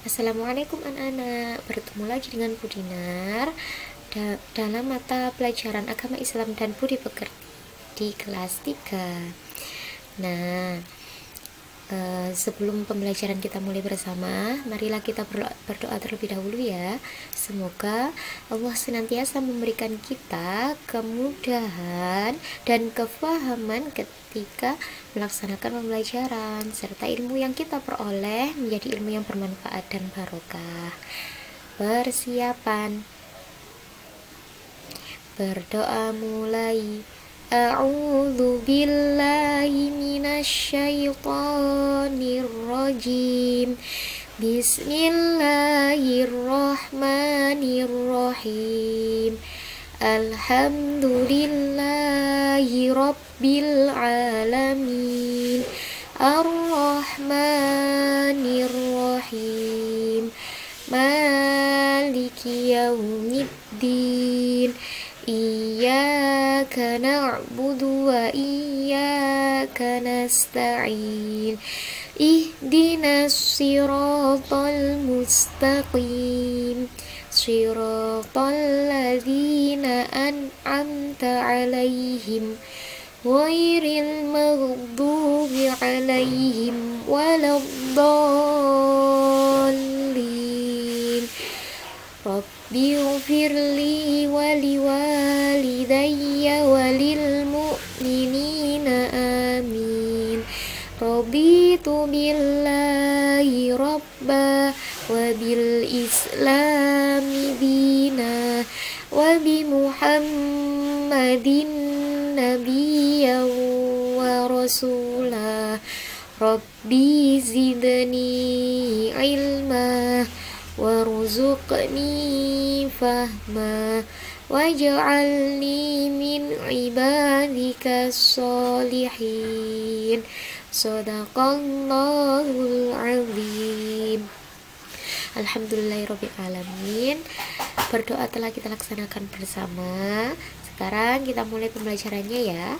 Assalamualaikum anak-anak, bertemu lagi dengan Bu Dinar dalam mata pelajaran Agama Islam dan Budi Pekerti di kelas 3. Nah, sebelum pembelajaran kita mulai bersama, marilah kita berdoa terlebih dahulu ya. Semoga Allah senantiasa memberikan kita kemudahan dan kefahaman ketika melaksanakan pembelajaran, serta ilmu yang kita peroleh menjadi ilmu yang bermanfaat dan barokah. Persiapan berdoa mulai. A'udzu billahi minasyaitonir rajim. Bismillahirrahmanirrahim. Alhamdulillahi rabbil alamin. Ar-Rahmanir-Rahim. Maliki yaumiddin. Iyyaka na'budu wa iyyaka nasta'in. Ihdinas siratal mustaqim. Siratal ladzina an'amta 'alaihim ghairil maghdubi 'alaihim waladdallin. Rabbighfirli wa liwalidayya walil mu'minina amin. Raditu billahi rabba wa bil islami dina wa bi muhammadin nabiyyan wa rasulah. Rabbi zidni ilma warzuqni fahma waj'alni min ibadika sholihin. Shadaqallahul azim. Alhamdulillahirabbil alamin. Berdoa telah kita laksanakan bersama. Sekarang kita mulai pembelajarannya ya.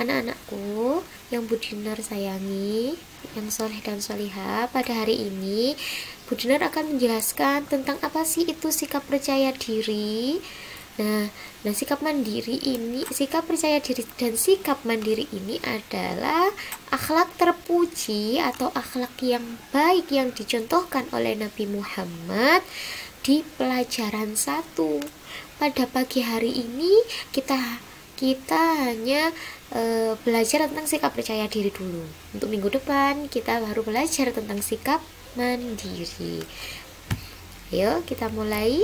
Anak-anakku yang Bu Dinar sayangi, yang soleh dan solihah, pada hari ini Bu Dinar akan menjelaskan tentang apa sih itu sikap percaya diri. Nah, sikap percaya diri dan sikap mandiri ini adalah akhlak terpuji atau akhlak yang baik yang dicontohkan oleh Nabi Muhammad di pelajaran 1. Pada pagi hari ini kita hanya belajar tentang sikap percaya diri dulu. Untuk minggu depan kita baru belajar tentang sikap mandiri. Ayo kita mulai.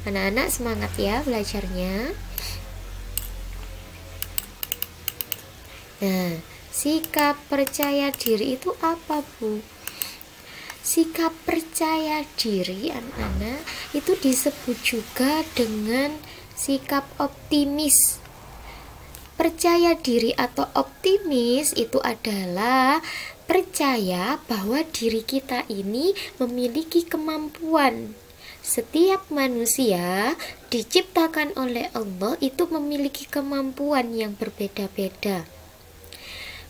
Anak-anak semangat ya belajarnya. Nah, sikap percaya diri itu apa, Bu? Sikap percaya diri anak-anak itu disebut juga dengan sikap optimis. Percaya diri atau optimis itu adalah percaya bahwa diri kita ini memiliki kemampuan. Setiap manusia diciptakan oleh Allah itu memiliki kemampuan yang berbeda-beda.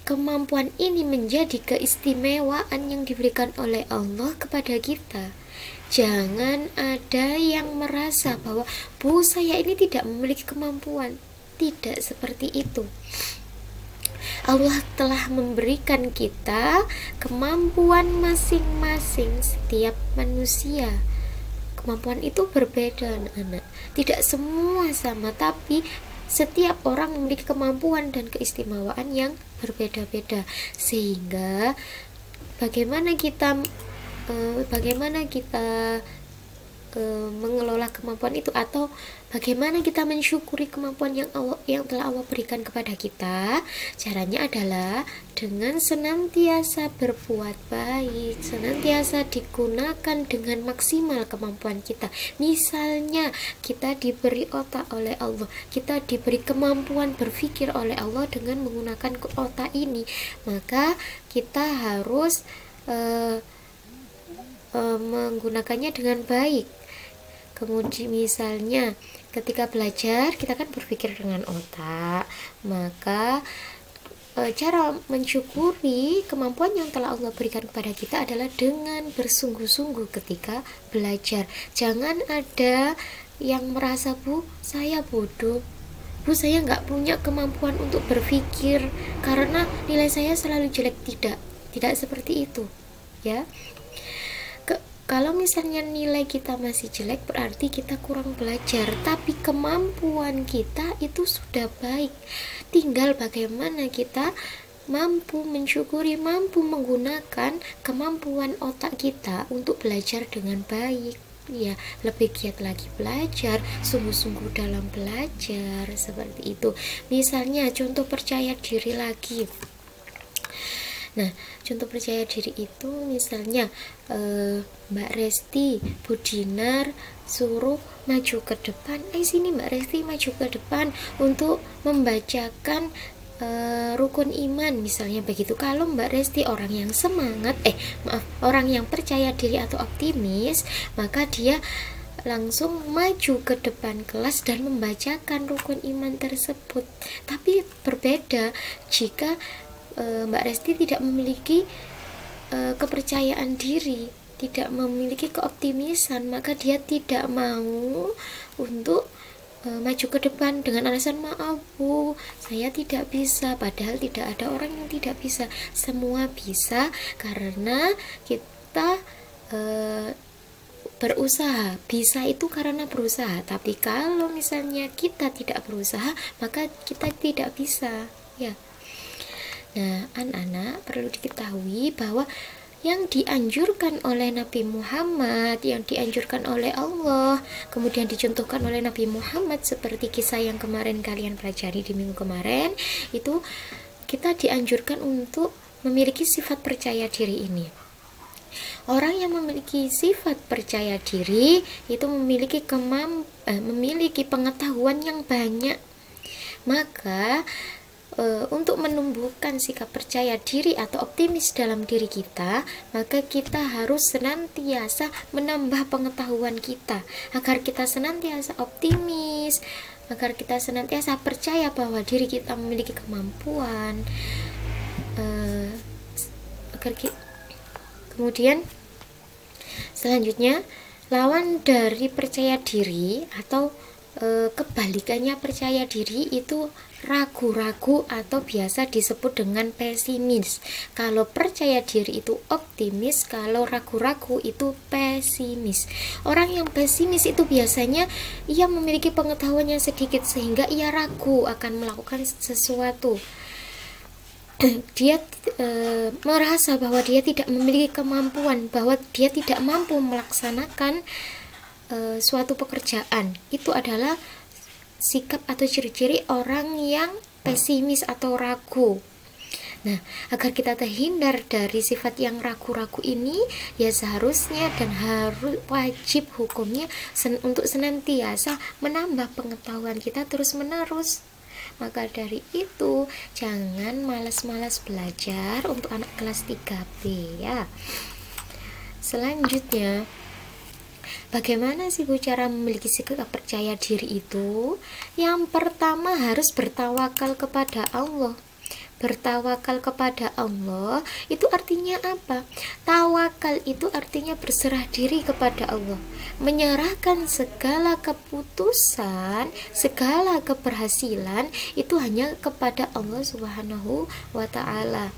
Kemampuan ini menjadi keistimewaan yang diberikan oleh Allah kepada kita. Jangan ada yang merasa bahwa Bu, saya ini tidak memiliki kemampuan. Tidak seperti itu. Allah telah memberikan kita kemampuan masing-masing setiap manusia. Kemampuan itu berbeda anak-anak. Tidak semua sama, tapi setiap orang memiliki kemampuan dan keistimewaan yang berbeda-beda. Sehingga bagaimana kita mengelola kemampuan itu, atau bagaimana kita mensyukuri kemampuan yang telah Allah berikan kepada kita. Caranya adalah dengan senantiasa berbuat baik, senantiasa digunakan dengan maksimal kemampuan kita. Misalnya kita diberi otak oleh Allah, kita diberi kemampuan berpikir oleh Allah dengan menggunakan otak ini, maka kita harus menggunakannya dengan baik. Kemudian misalnya ketika belajar kita kan berpikir dengan otak, maka cara mensyukuri kemampuan yang telah Allah berikan kepada kita adalah dengan bersungguh-sungguh ketika belajar. Jangan ada yang merasa, Bu, saya bodoh, Bu, saya nggak punya kemampuan untuk berpikir karena nilai saya selalu jelek. Tidak seperti itu, ya. Kalau misalnya nilai kita masih jelek, berarti kita kurang belajar, tapi kemampuan kita itu sudah baik. Tinggal bagaimana kita mampu mensyukuri, mampu menggunakan kemampuan otak kita untuk belajar dengan baik. Ya, lebih giat lagi belajar, sungguh-sungguh dalam belajar, seperti itu. Misalnya contoh percaya diri lagi. Nah, contoh percaya diri itu misalnya Mbak Resti, Bu Dinar suruh maju ke depan. Sini Mbak Resti maju ke depan untuk membacakan rukun iman, misalnya begitu. Kalau Mbak Resti orang yang semangat, orang yang percaya diri atau optimis, maka dia langsung maju ke depan kelas dan membacakan rukun iman tersebut. Tapi berbeda jika Mbak Resti tidak memiliki kepercayaan diri, tidak memiliki keoptimisan, maka dia tidak mau untuk maju ke depan dengan alasan, maaf Bu, saya tidak bisa. Padahal tidak ada orang yang tidak bisa, semua bisa karena kita berusaha. Bisa itu karena berusaha, tapi kalau misalnya kita tidak berusaha, maka kita tidak bisa, ya. Nah, anak-anak perlu diketahui bahwa yang dianjurkan oleh Nabi Muhammad, yang dianjurkan oleh Allah, kemudian dicontohkan oleh Nabi Muhammad seperti kisah yang kemarin kalian pelajari di minggu kemarin, itu kita dianjurkan untuk memiliki sifat percaya diri ini. Orang yang memiliki sifat percaya diri itu memiliki memiliki pengetahuan yang banyak. Maka untuk menumbuhkan sikap percaya diri atau optimis dalam diri kita, maka kita harus senantiasa menambah pengetahuan kita agar kita senantiasa optimis, agar kita senantiasa percaya bahwa diri kita memiliki kemampuan, kemudian selanjutnya lawan dari percaya diri atau kebalikannya percaya diri itu ragu-ragu atau biasa disebut dengan pesimis. Kalau percaya diri itu optimis, kalau ragu-ragu itu pesimis. Orang yang pesimis itu biasanya ia memiliki pengetahuan yang sedikit sehingga ia ragu akan melakukan sesuatu. Dia merasa bahwa dia tidak memiliki kemampuan, bahwa dia tidak mampu melaksanakan suatu pekerjaan. Itu adalah sikap atau ciri-ciri orang yang pesimis atau ragu. Nah, agar kita terhindar dari sifat yang ragu-ragu ini, ya seharusnya dan harus wajib hukumnya untuk senantiasa menambah pengetahuan kita terus-menerus. Maka dari itu, jangan malas-malas belajar untuk anak kelas 3B ya. Selanjutnya, bagaimana sih Bu cara memiliki sikap percaya diri itu? Yang pertama harus bertawakal kepada Allah. Bertawakal kepada Allah itu artinya apa? Tawakal itu artinya berserah diri kepada Allah, menyerahkan segala keputusan, segala keberhasilan itu hanya kepada Allah Subhanahu wa Ta'ala.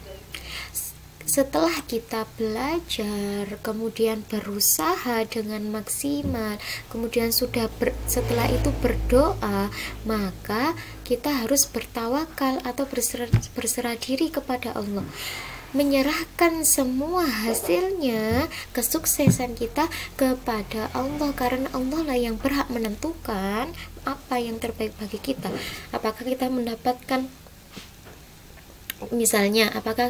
Setelah kita belajar, kemudian berusaha dengan maksimal, kemudian setelah itu berdoa, maka kita harus bertawakal atau berserah diri kepada Allah, menyerahkan semua hasilnya, kesuksesan kita kepada Allah, karena Allah lah yang berhak menentukan apa yang terbaik bagi kita. Apakah kita mendapatkan, misalnya apakah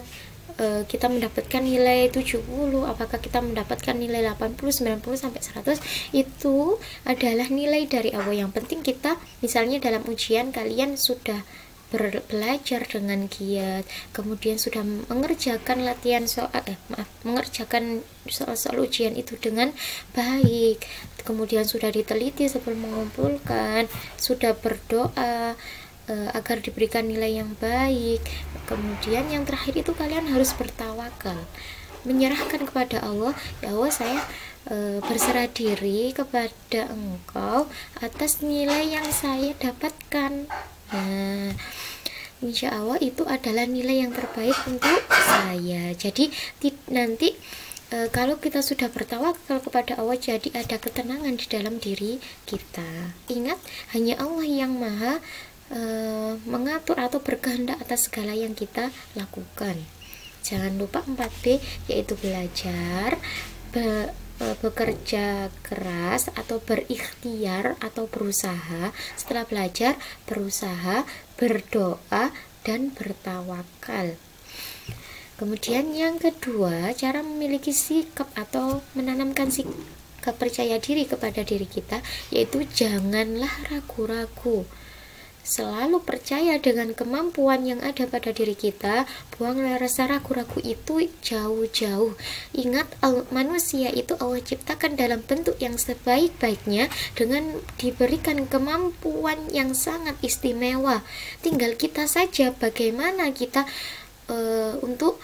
kita mendapatkan nilai 70, apakah kita mendapatkan nilai 80, 90 sampai 100, itu adalah nilai dari Allah. Yang penting kita, misalnya dalam ujian kalian sudah belajar dengan giat, kemudian sudah mengerjakan mengerjakan soal ujian itu dengan baik, kemudian sudah diteliti sebelum mengumpulkan, sudah berdoa, agar diberikan nilai yang baik. Kemudian yang terakhir itu kalian harus bertawakal, menyerahkan kepada Allah. Ya Allah, saya berserah diri kepada Engkau atas nilai yang saya dapatkan. Nah, insya Allah itu adalah nilai yang terbaik untuk saya. Jadi nanti kalau kita sudah bertawakal kepada Allah, jadi ada ketenangan di dalam diri kita. Ingat, hanya Allah yang maha mengatur atau berkehendak atas segala yang kita lakukan. Jangan lupa 4B, yaitu belajar, bekerja keras atau berikhtiar atau berusaha. Setelah belajar, berusaha, berdoa, dan bertawakal. Kemudian yang kedua, cara memiliki sikap atau menanamkan sikap percaya diri kepada diri kita, yaitu janganlah ragu-ragu. Selalu percaya dengan kemampuan yang ada pada diri kita. Buanglah rasa ragu-ragu itu jauh-jauh. Ingat, manusia itu Allah ciptakan dalam bentuk yang sebaik-baiknya, dengan diberikan kemampuan yang sangat istimewa. Tinggal kita saja bagaimana kita untuk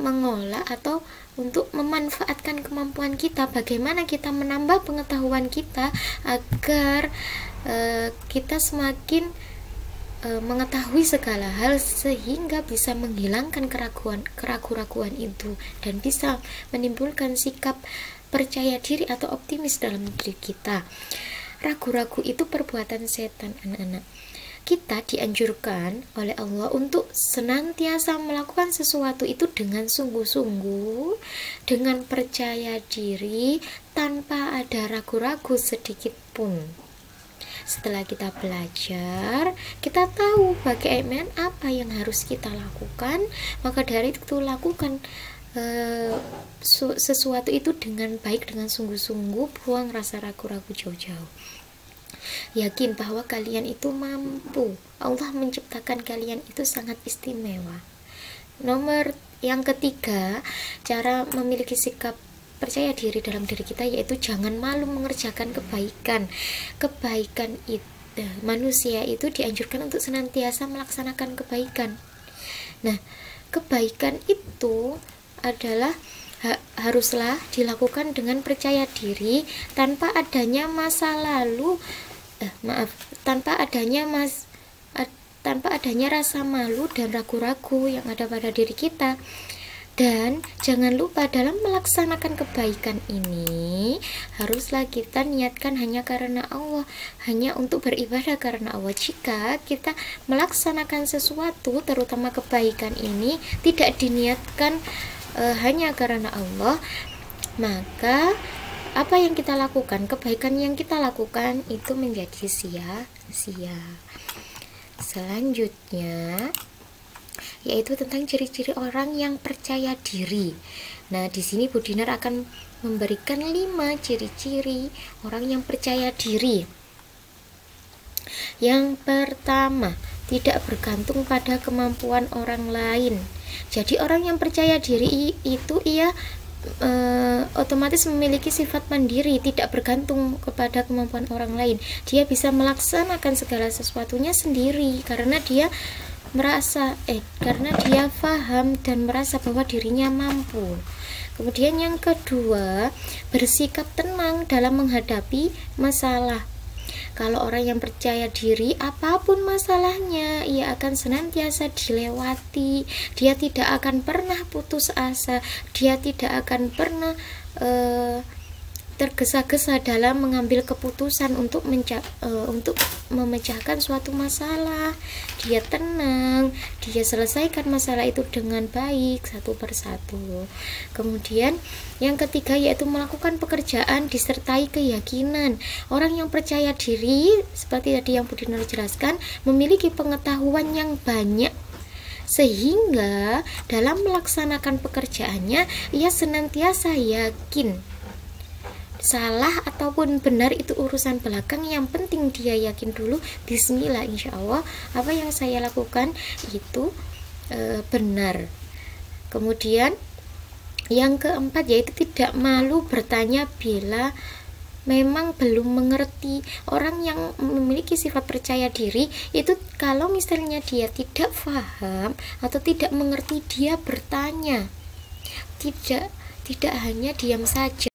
mengolah atau untuk memanfaatkan kemampuan kita, bagaimana kita menambah pengetahuan kita agar kita semakin mengetahui segala hal, sehingga bisa menghilangkan keraguan-keraguan itu dan bisa menimbulkan sikap percaya diri atau optimis dalam diri kita. Ragu-ragu itu perbuatan setan, anak-anak. Kita dianjurkan oleh Allah untuk senantiasa melakukan sesuatu itu dengan sungguh-sungguh, dengan percaya diri, tanpa ada ragu-ragu sedikit pun. Setelah kita belajar, kita tahu bagaimana apa yang harus kita lakukan, maka dari itu lakukan sesuatu itu dengan baik, dengan sungguh-sungguh, buang rasa ragu-ragu jauh-jauh. Yakin bahwa kalian itu mampu. Allah menciptakan kalian itu sangat istimewa. Nomor yang ketiga, cara memiliki sikap percaya diri dalam diri kita, yaitu jangan malu mengerjakan kebaikan. Kebaikan itu, manusia itu dianjurkan untuk senantiasa melaksanakan kebaikan. Nah, kebaikan itu adalah haruslah dilakukan dengan percaya diri, tanpa adanya masa lalu, tanpa adanya rasa malu dan ragu-ragu yang ada pada diri kita. Dan jangan lupa, dalam melaksanakan kebaikan ini haruslah kita niatkan hanya karena Allah, hanya untuk beribadah karena Allah. Jika kita melaksanakan sesuatu, terutama kebaikan ini, tidak diniatkan hanya karena Allah, maka apa yang kita lakukan, kebaikan yang kita lakukan itu menjadi sia-sia. Selanjutnya yaitu tentang ciri-ciri orang yang percaya diri. Nah, di sini Bu Dinar akan memberikan 5 ciri-ciri orang yang percaya diri. Yang pertama, tidak bergantung pada kemampuan orang lain. Jadi orang yang percaya diri itu ia otomatis memiliki sifat mandiri, tidak bergantung kepada kemampuan orang lain. Dia bisa melaksanakan segala sesuatunya sendiri karena dia paham dan merasa bahwa dirinya mampu. Kemudian yang kedua, bersikap tenang dalam menghadapi masalah. Kalau orang yang percaya diri, apapun masalahnya, ia akan senantiasa dilewati. Dia tidak akan pernah putus asa. Dia tidak akan pernah tergesa-gesa dalam mengambil keputusan untuk memecahkan suatu masalah. Dia tenang, dia selesaikan masalah itu dengan baik satu persatu. Kemudian yang ketiga yaitu melakukan pekerjaan disertai keyakinan. Orang yang percaya diri, seperti tadi yang Bu Dinar jelaskan, memiliki pengetahuan yang banyak, sehingga dalam melaksanakan pekerjaannya ia senantiasa yakin. Salah ataupun benar itu urusan belakang, yang penting dia yakin dulu, bismillah, insya Allah apa yang saya lakukan itu benar. Kemudian yang keempat yaitu tidak malu bertanya bila memang belum mengerti. Orang yang memiliki sifat percaya diri itu kalau misalnya dia tidak paham atau tidak mengerti, dia bertanya, tidak hanya diam saja.